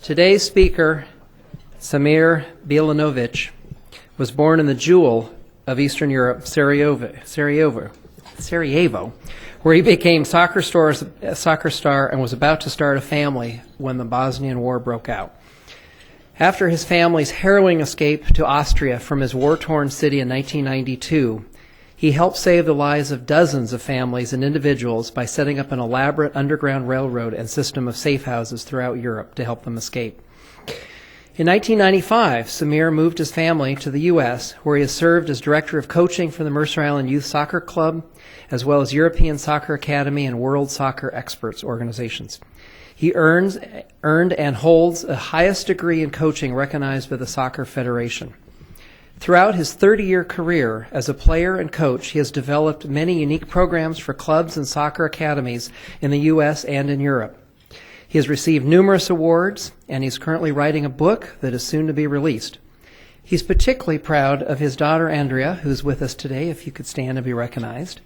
Today's speaker, Samir Bjelanovic, was born in the jewel of Eastern Europe, Sarajevo, where he became soccer star and was about to start a family when the Bosnian War broke out. After his family's harrowing escape to Austria from his war-torn city in 1992, he helped save the lives of dozens of families and individuals by setting up an elaborate underground railroad and system of safe houses throughout Europe to help them escape. In 1995, Samir moved his family to the U.S., where he has served as director of coaching for the Mercer Island Youth Soccer Club, as well as European Soccer Academy and World Soccer Experts organizations. He earned and holds the highest degree in coaching recognized by the Soccer Federation. Throughout his 30-year career as a player and coach, he has developed many unique programs for clubs and soccer academies in the U.S. and in Europe. He has received numerous awards, and he's currently writing a book that is soon to be released. He's particularly proud of his daughter, Andrea, who's with us today, if you could stand and be recognized.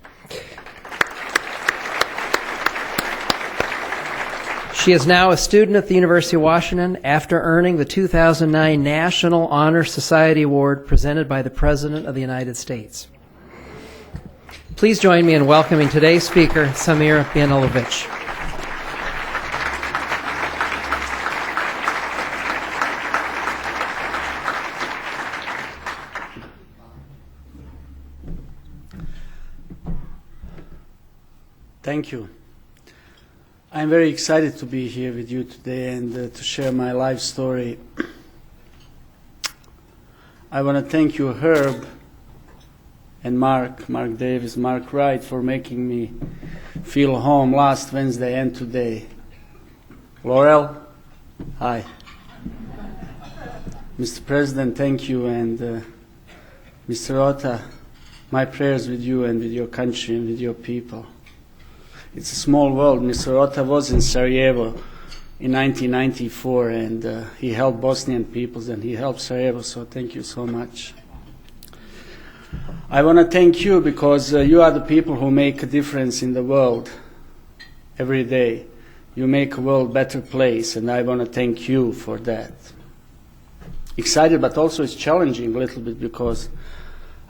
She is now a student at the University of Washington after earning the 2009 National Honor Society Award presented by the President of the United States. Please join me in welcoming today's speaker, Samir Bjelanovic. Thank you. I'm very excited to be here with you today and to share my life story. I want to thank you, Herb, and Mark Davis, Mark Wright, for making me feel home last Wednesday and today. Laurel, hi. Mr. President, thank you, and Mr. Rota, my prayers with you and with your country and with your people. It's a small world. Mr. Rota was in Sarajevo in 1994, and he helped Bosnian peoples and he helped Sarajevo, so thank you so much. I want to thank you because you are the people who make a difference in the world every day. You make a world a better place, and I want to thank you for that. Excited, but also it's challenging a little bit because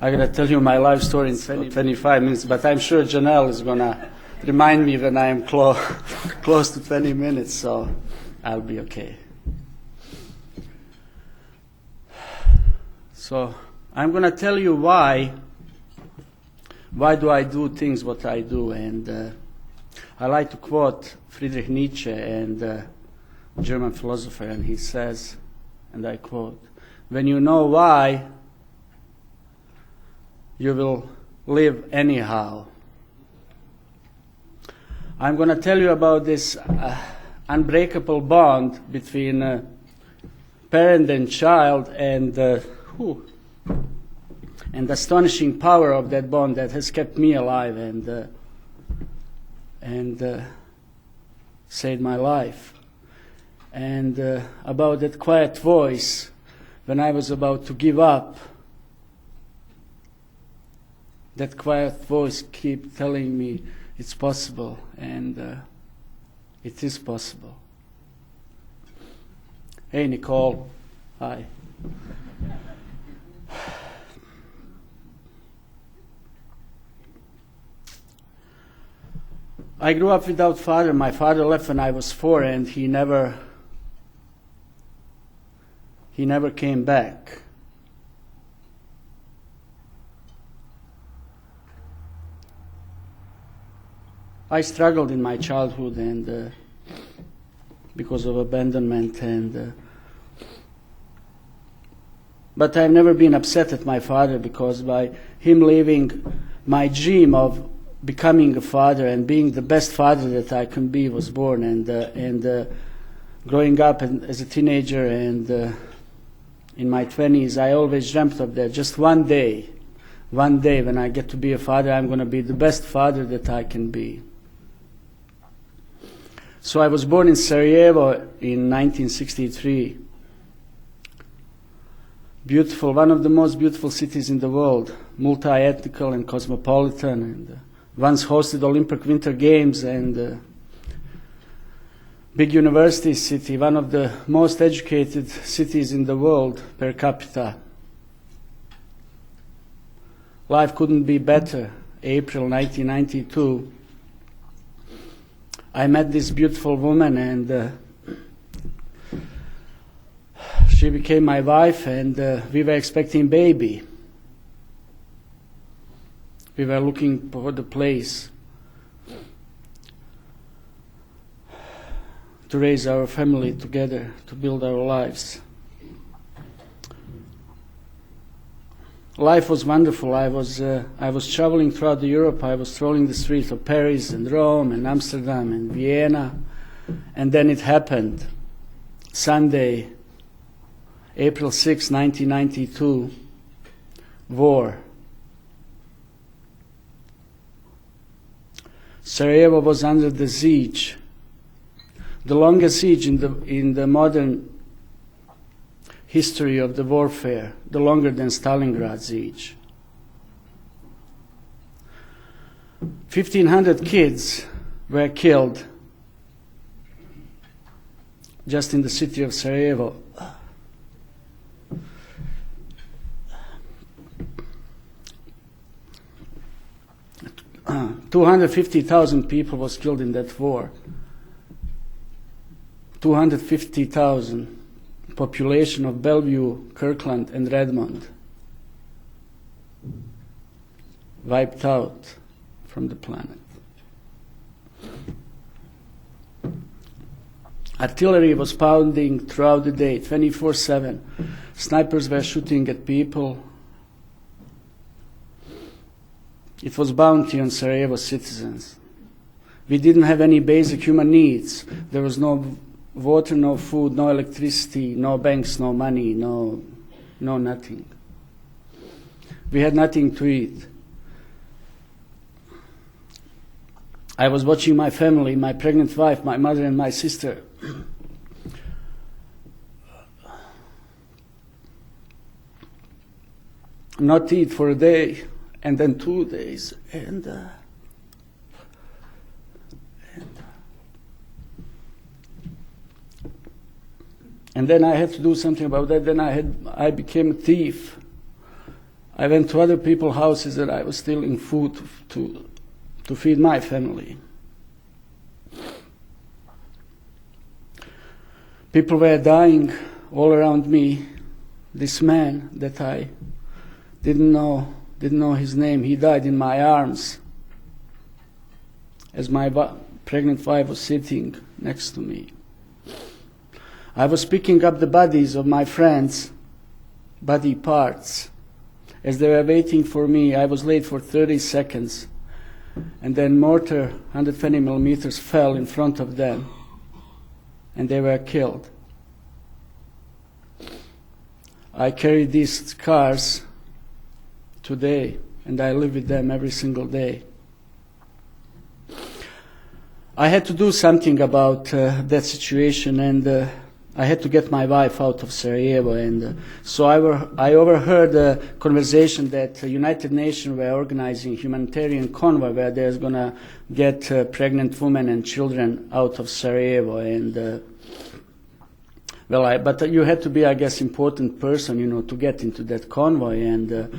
I'm going to tell you my life story in 25 minutes, but I'm sure Janelle is going to remind me when I am close to 20 minutes, so I'll be okay. So I'm going to tell you why do I do things what I do, and I like to quote Friedrich Nietzsche, and German philosopher, and he says, and I quote, "When you know why, you will live anyhow." I'm going to tell you about this unbreakable bond between parent and child, and the astonishing power of that bond that has kept me alive and saved my life. And about that quiet voice when I was about to give up. That quiet voice kept telling me, it's possible, and it is possible. Hey, Nicole. Hi. I grew up without father. My father left when I was 4, and he never came back. I struggled in my childhood, and because of abandonment, but I've never been upset at my father, because by him leaving, my dream of becoming a father and being the best father that I can be was born. And growing up as a teenager and in my 20s, I always dreamt of that. Just one day when I get to be a father, I'm going to be the best father that I can be. So I was born in Sarajevo in 1963. Beautiful, one of the most beautiful cities in the world, multi-ethnical and cosmopolitan, and once hosted Olympic Winter Games, and big university city, one of the most educated cities in the world per capita. Life couldn't be better. April 1992, I met this beautiful woman, and she became my wife, and we were expecting baby. We were looking for the place to raise our family together, to build our lives. Life was wonderful. I was traveling throughout Europe. I was strolling the streets of Paris and Rome and Amsterdam and Vienna, and then it happened. Sunday, April 6, 1992, war. Sarajevo was under the siege, the longest siege in the modern history of the warfare, the longer than Stalingrad siege. 1,500 kids were killed just in the city of Sarajevo. Uh, 250,000 people was killed in that war. 250,000. Population of Bellevue, Kirkland, and Redmond wiped out from the planet. Artillery was pounding throughout the day, 24/7. Snipers were shooting at people. It was bounty on Sarajevo citizens. We didn't have any basic human needs. There was no water, no food, no electricity, no banks, no money, no nothing. We had nothing to eat. I was watching my family, my pregnant wife, my mother and my sister. Not eat for a day, and then 2 days, and then I had to do something about that. Then I became a thief. I went to other people's houses that I was stealing food to feed my family. People were dying all around me. This man that I didn't know his name, he died in my arms as my pregnant wife was sitting next to me. I was picking up the bodies of my friends, body parts. As they were waiting for me, I was late for 30 seconds. And then mortar, 120 millimeters, fell in front of them. And they were killed. I carry these scars today, and I live with them every single day. I had to do something about that situation, and I had to get my wife out of Sarajevo, and so I overheard a conversation that the United Nations were organizing a humanitarian convoy where there's going to get pregnant women and children out of Sarajevo. And but you had to be, I guess, important person, to get into that convoy. And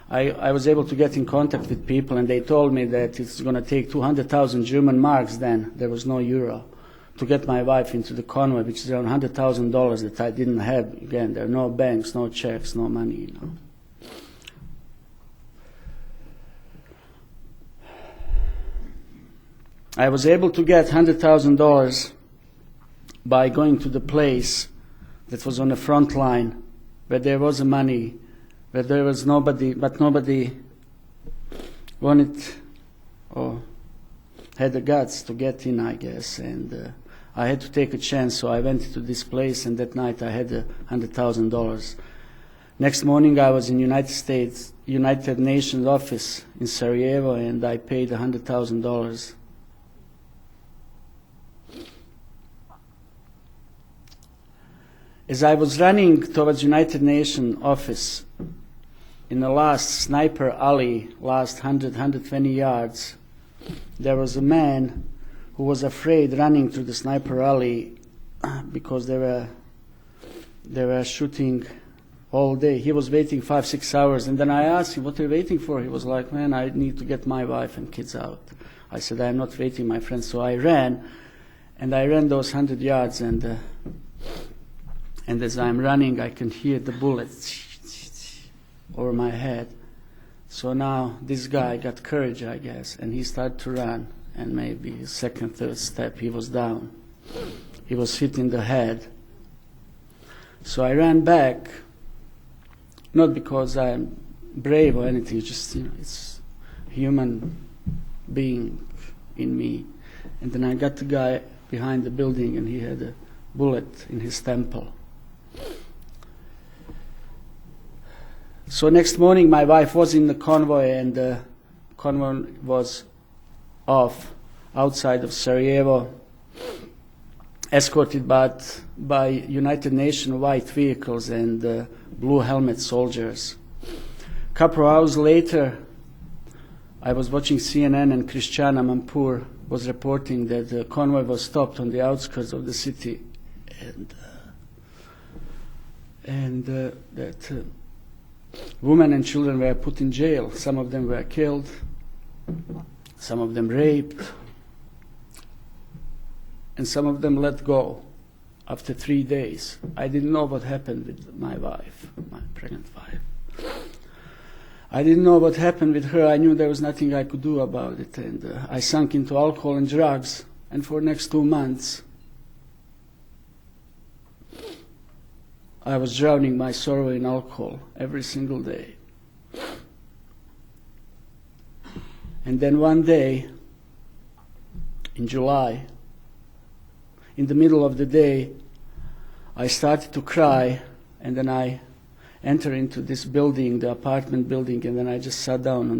I was able to get in contact with people, and they told me that it's going to take 200,000 German marks then. There was no euro. To get my wife into the convoy, which is around $100,000 that I didn't have. Again, there are no banks, no checks, no money. I was able to get $100,000 by going to the place that was on the front line, where there was money, where there was nobody, but nobody wanted or had the guts to get in, I guess, and I had to take a chance, so I went to this place, and that night I had $100,000. Next morning I was in United Nations office in Sarajevo, and I paid $100,000. As I was running towards United Nations office, in the last sniper alley, last 120 yards, there was a man who was afraid running through the sniper alley because they were shooting all day. He was waiting 5-6 hours, and then I asked him, "What are you waiting for?" He was like, "Man, I need to get my wife and kids out." I said, "I'm not waiting, my friend." So I ran, and I ran those 100 yards, and as I'm running, I can hear the bullets over my head. So now this guy got courage, I guess, and he started to run, and maybe his second, third step, he was down. He was hit in the head. So I ran back, not because I'm brave or anything, it's just, it's human being in me. And then I got the guy behind the building, and he had a bullet in his temple. So next morning, my wife was in the convoy, and the convoy was off outside of Sarajevo, escorted by United Nations white vehicles and blue helmet soldiers. A couple of hours later, I was watching CNN, and Christiana Mampur was reporting that the convoy was stopped on the outskirts of the city, and that women and children were put in jail. Some of them were killed, some of them raped, and some of them let go after 3 days. I didn't know what happened with my wife, my pregnant wife. I didn't know what happened with her. I knew there was nothing I could do about it, and I sunk into alcohol and drugs, and for the next 2 months I was drowning my sorrow in alcohol every single day. And then one day, in July, in the middle of the day, I started to cry, and then I entered into this building, the apartment building, and then I just sat down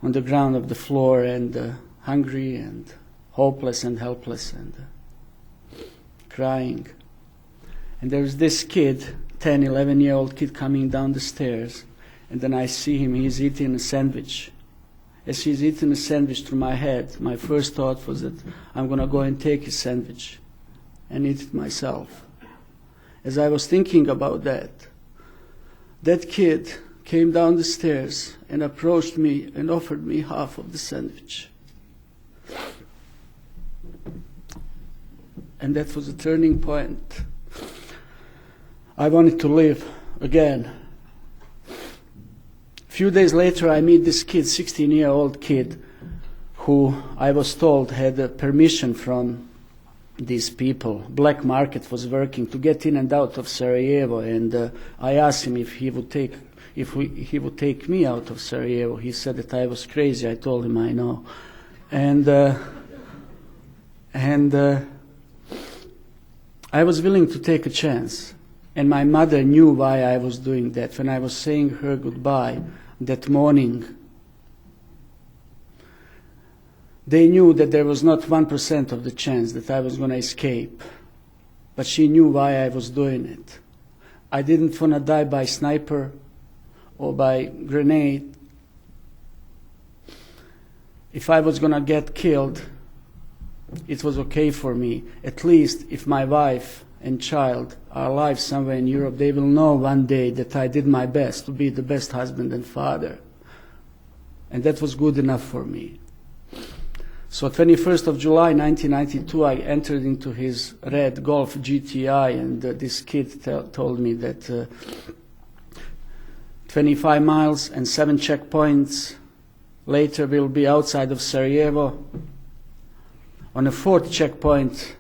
on the ground of the floor, and hungry and hopeless and helpless and crying. And there's this kid, 10, 11-year-old kid coming down the stairs, and then I see him, he's eating a sandwich. As he's eating a sandwich through my head, my first thought was that I'm going to go and take his sandwich and eat it myself. As I was thinking about that kid came down the stairs and approached me and offered me half of the sandwich. And that was a turning point. I wanted to live again. A few days later, I meet this kid, 16-year-old kid, who I was told had permission from these people. Black market was working to get in and out of Sarajevo, and I asked him if he would take me out of Sarajevo. He said that I was crazy. I told him I know, and I was willing to take a chance. And my mother knew why I was doing that. When I was saying her goodbye that morning, they knew that there was not 1% of the chance that I was going to escape. But she knew why I was doing it. I didn't want to die by sniper or by grenade. If I was going to get killed, it was okay for me. At least if my wife and child are alive somewhere in Europe, they will know one day that I did my best to be the best husband and father. And that was good enough for me. So 21st of July 1992, I entered into his red Golf GTI, and this kid told me that 25 miles and 7 checkpoints later we'll be outside of Sarajevo. On a 4th checkpoint,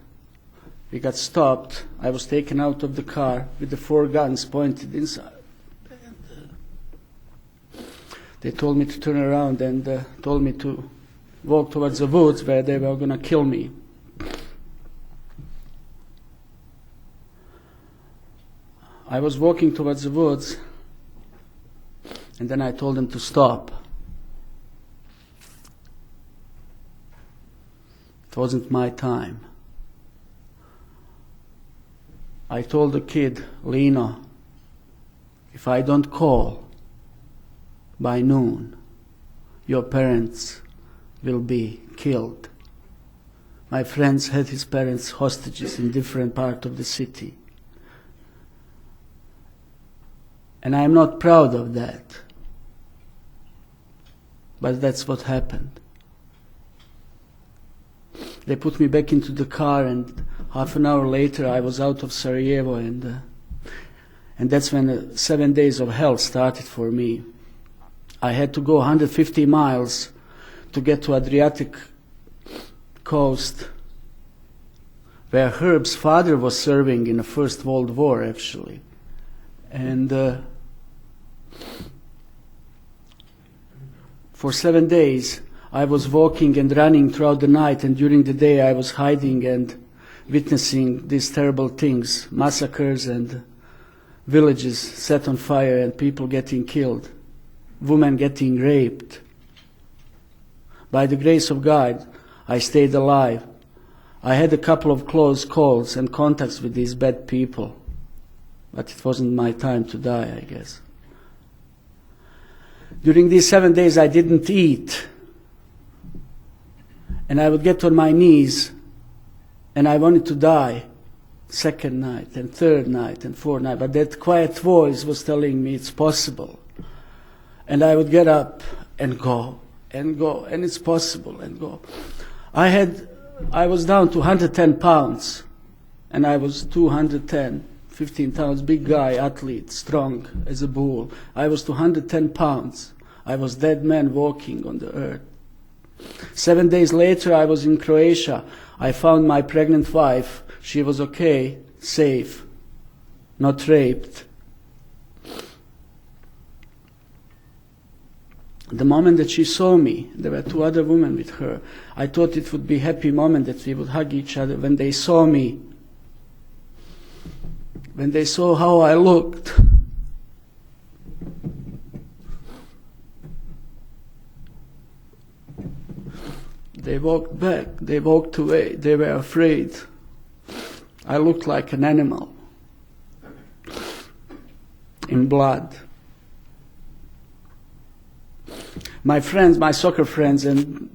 we got stopped. I was taken out of the car with the 4 guns pointed inside. They told me to turn around and told me to walk towards the woods where they were going to kill me. I was walking towards the woods, and then I told them to stop. It wasn't my time. I told the kid, Lino, if I don't call by noon, your parents will be killed. My friends had his parents hostages in different parts of the city. And I'm not proud of that. But that's what happened. They put me back into the car, and half an hour later I was out of Sarajevo, and that's when 7 days of hell started for me. I had to go 150 miles to get to Adriatic coast, where Herb's father was serving in the First World War, actually. And for 7 days, I was walking and running throughout the night, and during the day I was hiding and witnessing these terrible things, massacres and villages set on fire and people getting killed, women getting raped. By the grace of God, I stayed alive. I had a couple of close calls and contacts with these bad people, but it wasn't my time to die, I guess. During these 7 days, I didn't eat. And I would get on my knees, and I wanted to die. Second night, and third night, and fourth night. But that quiet voice was telling me it's possible. And I would get up and go, and it's possible, and go. I was down to 110 pounds, and I was 210, 15 pounds, big guy, athlete, strong as a bull. I was 210 pounds. I was dead man walking on the earth. 7 days later, I was in Croatia. I found my pregnant wife. She was okay, safe, not raped. The moment that she saw me, there were 2 other women with her. I thought it would be a happy moment that we would hug each other. When they saw me, when they saw how I looked, they walked back, they walked away, they were afraid. I looked like an animal in blood. My friends, my soccer friends and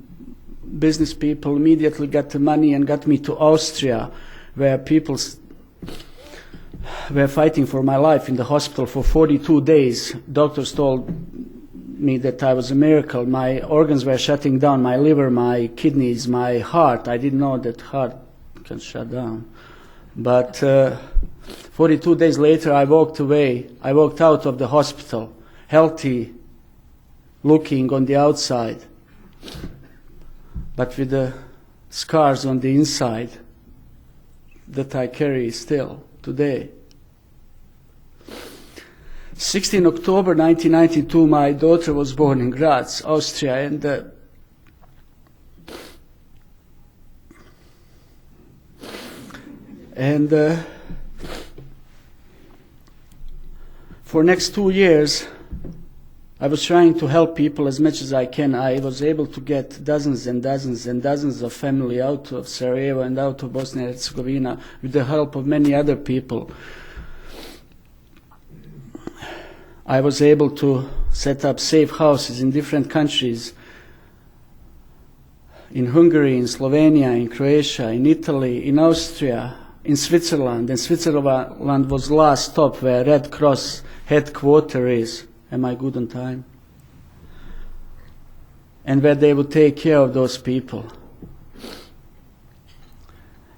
business people immediately got the money and got me to Austria, where people were fighting for my life in the hospital for 42 days. Doctors told me that I was a miracle. My organs were shutting down, my liver, my kidneys, my heart. I didn't know that heart can shut down. But 42 days later, I walked away. I walked out of the hospital, healthy, looking on the outside, but with the scars on the inside that I carry still today. 16 October 1992, my daughter was born in Graz, Austria, and for next 2 years, I was trying to help people as much as I can. I was able to get dozens and dozens and dozens of family out of Sarajevo and out of Bosnia and Herzegovina with the help of many other people. I was able to set up safe houses in different countries, in Hungary, in Slovenia, in Croatia, in Italy, in Austria, in Switzerland. And Switzerland was the last stop where Red Cross headquarters is. Am I good on time? And where they would take care of those people.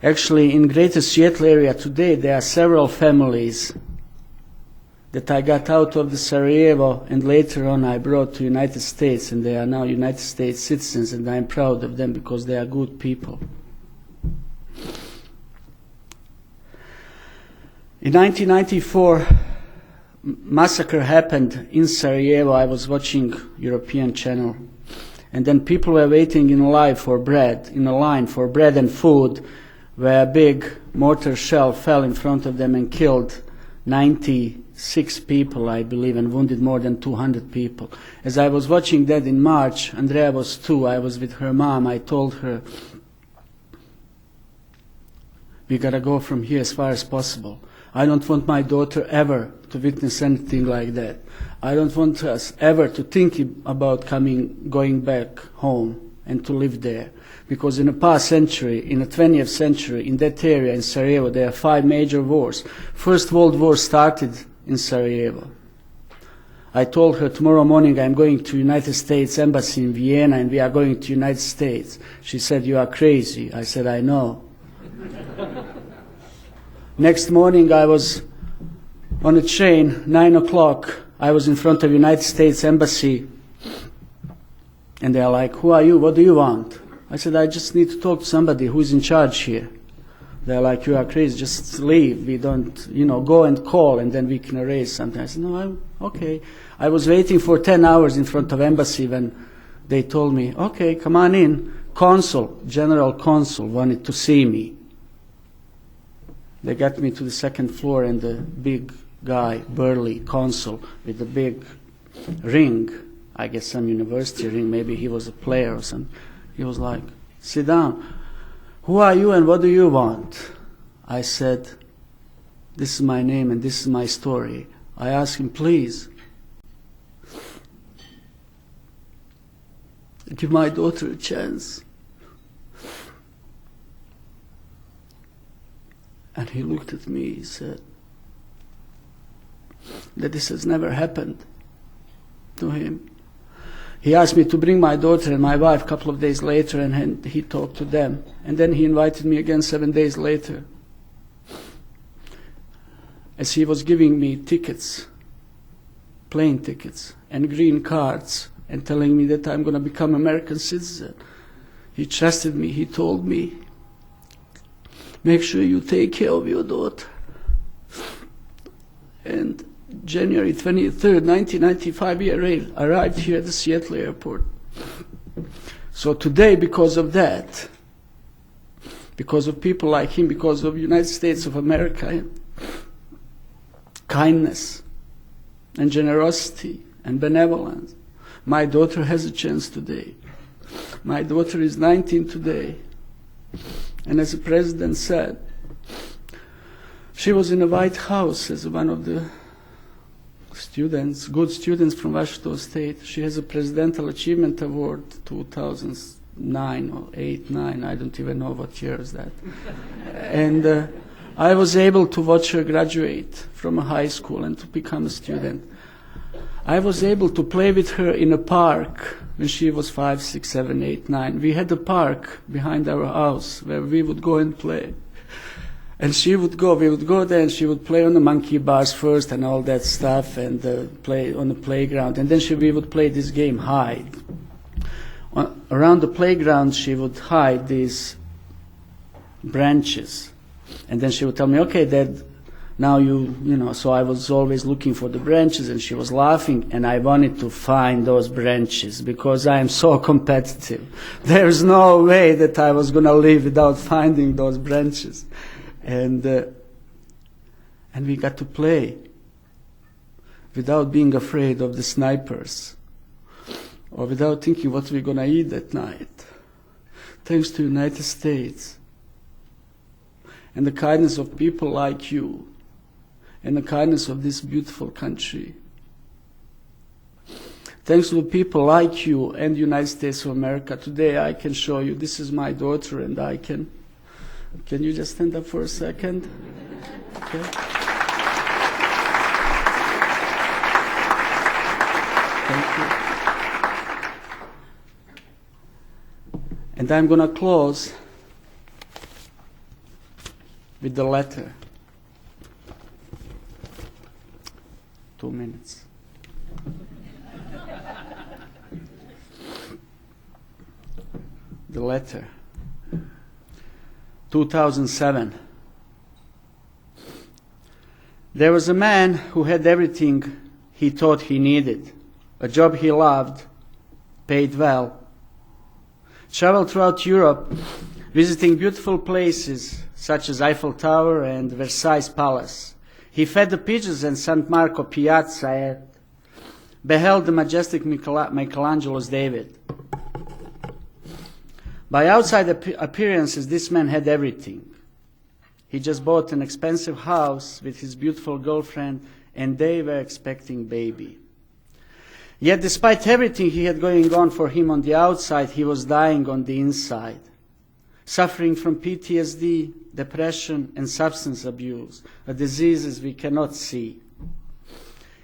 Actually, in Greater Seattle area today, there are several families that I got out of the Sarajevo and later on I brought to United States, and they are now United States citizens, and I'm proud of them because they are good people. In 1994, massacre happened in Sarajevo. I was watching European channel, and then people were waiting in a line for bread and food, where a big mortar shell fell in front of them and killed 96 people, I believe, and wounded more than 200 people. As I was watching that in March, Andrea was 2. I was with her mom. I told her, we gotta go from here as far as possible. I don't want my daughter ever to witness anything like that. I don't want us ever to think about going back home. and to live there. Because in the past century, in the 20th century, in that area in Sarajevo, there are 5 major wars. First World War started in Sarajevo. I told her tomorrow morning I'm going to United States Embassy in Vienna and we are going to United States. She said, you are crazy. I said, I know. Next morning I was on a train, 9 o'clock. I was in front of United States Embassy and they're like, who are you? What do you want? I said, I just need to talk to somebody who's in charge here. They're like, you are crazy, just leave. We don't, go and call and then we can arrange something. I said, no, I'm okay. I was waiting for 10 hours in front of embassy when they told me, okay, come on in. General consul wanted to see me. They got me to the second floor and the big guy, burly consul with a big ring, I guess some university ring, maybe he was a player or something. He was like, sit down. Who are you and what do you want? I said, this is my name and this is my story. I asked him, please, give my daughter a chance. And he looked at me, he said, that this has never happened to him. He asked me to bring my daughter and my wife a couple of days later, and he talked to them. And then he invited me again 7 days later. As he was giving me tickets, plane tickets, and green cards, and telling me that I'm going to become American citizen. He trusted me, he told me, make sure you take care of your daughter. And January 23rd, 1995, he arrived here at the Seattle airport. So today, because of that, because of people like him, because of United States of America, kindness and generosity and benevolence, my daughter has a chance today. My daughter is 19 today. And as the president said, she was in the White House as one of the good students from Washington State. She has a Presidential Achievement Award 2009 or 8, 9, I don't even know what year is that. And I was able to watch her graduate from a high school and to become a student. I was able to play with her in a park when she was 5, 6, 7, 8, 9. We had a park behind our house where we would go and play. And we would go there and she would play on the monkey bars first and all that stuff and play on the playground. And then we would play this game, hide. Around the playground she would hide these branches. And then she would tell me, okay, Dad, now so I was always looking for the branches and she was laughing and I wanted to find those branches because I am so competitive. There's no way that I was going to live without finding those branches. And we got to play without being afraid of the snipers or without thinking what we're going to eat that night. Thanks to the United States and the kindness of people like you and the kindness of this beautiful country. Thanks to the people like you and the United States of America, today I can show you this is my daughter and I can you just stand up for a second? Okay. Thank you. And I'm going to close with the letter. 2 minutes. The letter. 2007. There was a man who had everything he thought he needed. A job he loved, paid well. Traveled throughout Europe, visiting beautiful places such as Eiffel Tower and Versailles Palace. He fed the pigeons in St. Marco Piazza and beheld the majestic Michelangelo's David. By outside appearances, this man had everything. He just bought an expensive house with his beautiful girlfriend, and they were expecting baby. Yet despite everything he had going on for him on the outside, he was dying on the inside, suffering from PTSD, depression, and substance abuse, diseases we cannot see.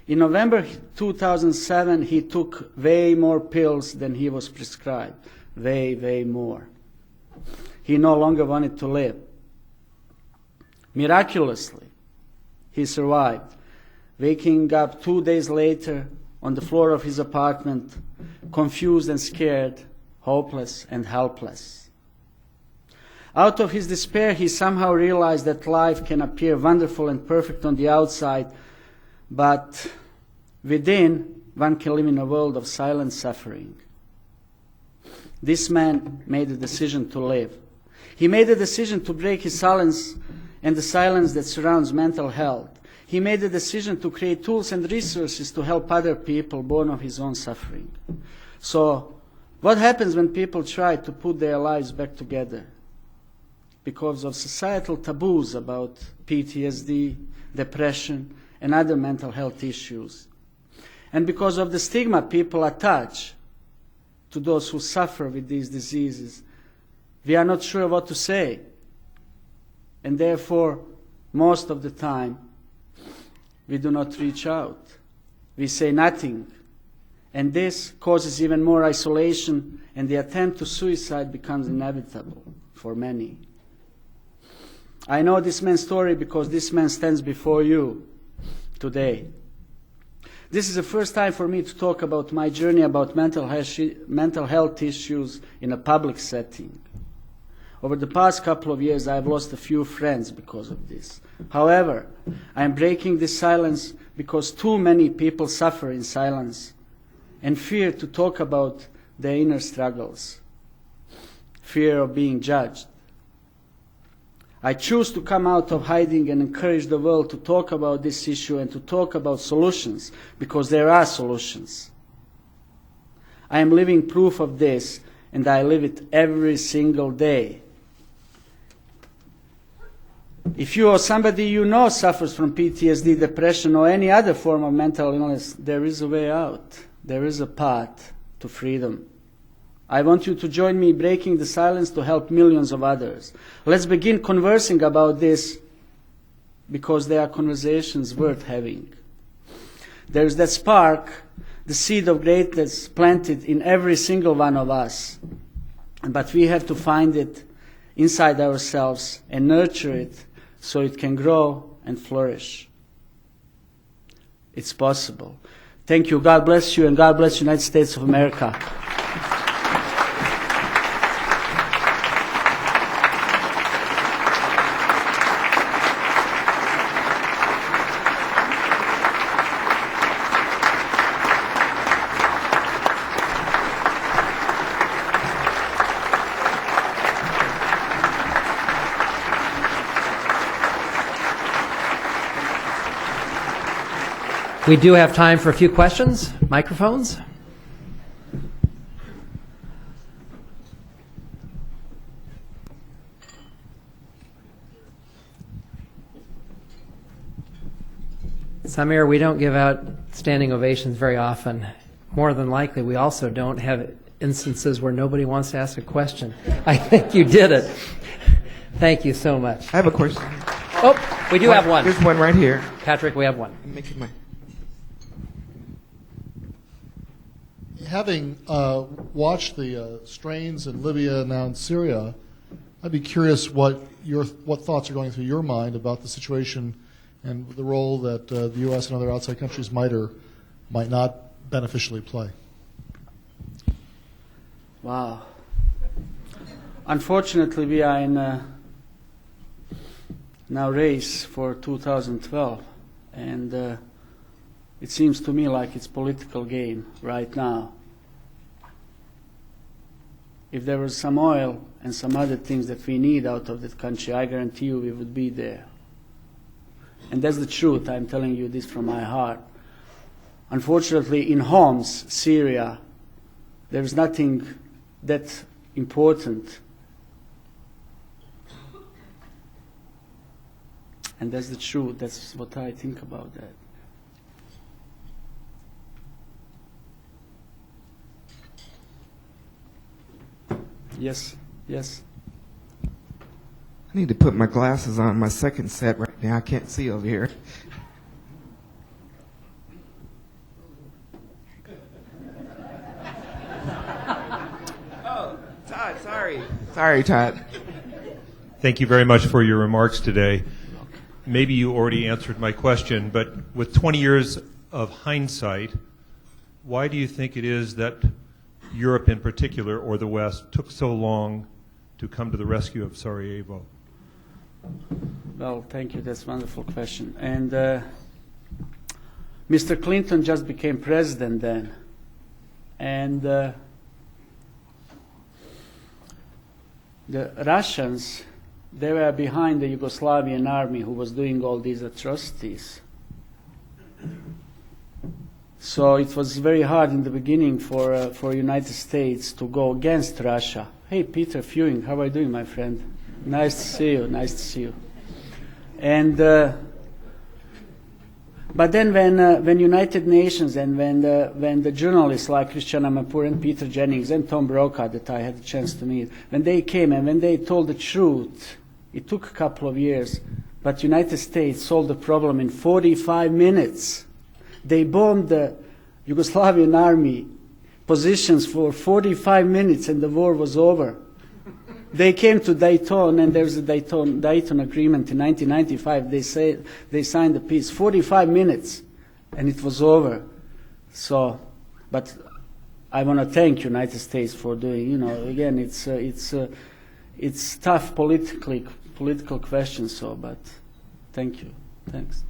In November 2007, he took way more pills than he was prescribed. Way more. He no longer wanted to live. Miraculously, he survived, waking up 2 days later on the floor of his apartment, confused and scared, hopeless and helpless. Out of his despair, he somehow realized that life can appear wonderful and perfect on the outside, but within, one can live in a world of silent suffering. This man made a decision to live. He made a decision to break his silence and the silence that surrounds mental health. He made a decision to create tools and resources to help other people born of his own suffering. So, what happens when people try to put their lives back together? Because of societal taboos about PTSD, depression, and other mental health issues. And because of the stigma people attach to those who suffer with these diseases, we are not sure what to say. And therefore, most of the time, we do not reach out. We say nothing. And this causes even more isolation, and the attempt to suicide becomes inevitable for many. I know this man's story because this man stands before you today. This is the first time for me to talk about my journey about mental health issues in a public setting. Over the past couple of years, I have lost a few friends because of this. However, I am breaking this silence because too many people suffer in silence and fear to talk about their inner struggles, fear of being judged. I choose to come out of hiding and encourage the world to talk about this issue and to talk about solutions, because there are solutions. I am living proof of this, and I live it every single day. If you or somebody you know suffers from PTSD, depression, or any other form of mental illness, there is a way out. There is a path to freedom. I want you to join me breaking the silence to help millions of others. Let's begin conversing about this, because they are conversations worth having. There is that spark, the seed of greatness planted in every single one of us. But we have to find it inside ourselves and nurture it so it can grow and flourish. It's possible. Thank you. God bless you, and God bless the United States of America. We do have time for a few questions. Microphones? Samir, we don't give out standing ovations very often. More than likely, we also don't have instances where nobody wants to ask a question. I think you did it. Thank you so much. I have a question. Oh, we do have one. There's one right here. Patrick, we have one. Make it mine. Having watched the strains in Libya, now in Syria, I'd be curious what thoughts are going through your mind about the situation and the role that the U.S. and other outside countries might or might not beneficially play. Wow. Unfortunately, we are in a now race for 2012, and it seems to me like it's political game right now. If there was some oil and some other things that we need out of that country, I guarantee you we would be there. And that's the truth. I'm telling you this from my heart. Unfortunately, in Homs, Syria, there is nothing that important. And that's the truth. That's what I think about that. Yes, yes. I need to put my glasses on, my second set right now. I can't see over here. Oh, Todd, sorry. Sorry, Todd. Thank you very much for your remarks today. Maybe you already answered my question, but with 20 years of hindsight, why do you think it is that Europe in particular, or the West, took so long to come to the rescue of Sarajevo? Well, thank you. That's a wonderful question. And Mr. Clinton just became president then. And the Russians, they were behind the Yugoslavian army who was doing all these atrocities. So it was very hard in the beginning for United States to go against Russia. Hey, Peter Fewing, how are you doing, my friend? Nice to see you. Nice to see you. And but then when United Nations and when the journalists like Christiana Mapur and Peter Jennings and Tom Brokaw that I had the chance to meet, when they came and when they told the truth, it took a couple of years, but United States solved the problem in 45 minutes. They bombed the Yugoslavian army positions for 45 minutes and the war was over. They came to Dayton, and there's a Dayton Agreement in 1995. They signed the peace. 45 minutes, and it was over. So, but I want to thank United States for doing. Again, it's tough political question. So, but thank you. Thanks.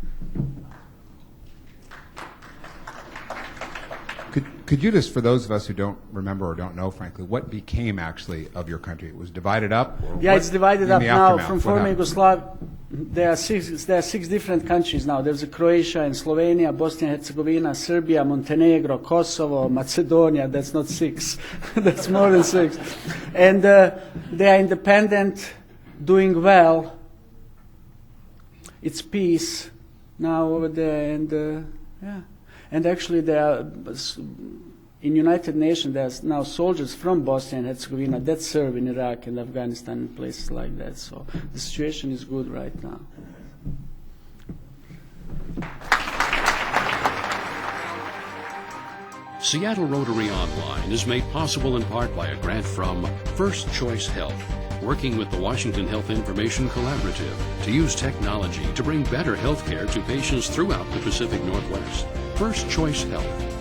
Could you just, for those of us who don't remember or don't know, frankly, what became actually of your country? It was divided up? Yeah, it's divided up now from What former happened? Yugoslavia. There are six different countries now. There's Croatia and Slovenia, Bosnia and Herzegovina, Serbia, Montenegro, Kosovo, Macedonia. That's not six. That's more than six. And they are independent, doing well. It's peace now over there, and yeah. And actually, there are, in United Nations, there's now soldiers from Bosnia and Herzegovina that serve in Iraq and Afghanistan and places like that. So the situation is good right now. Seattle Rotary Online is made possible in part by a grant from First Choice Health, working with the Washington Health Information Collaborative to use technology to bring better health care to patients throughout the Pacific Northwest. First Choice Health.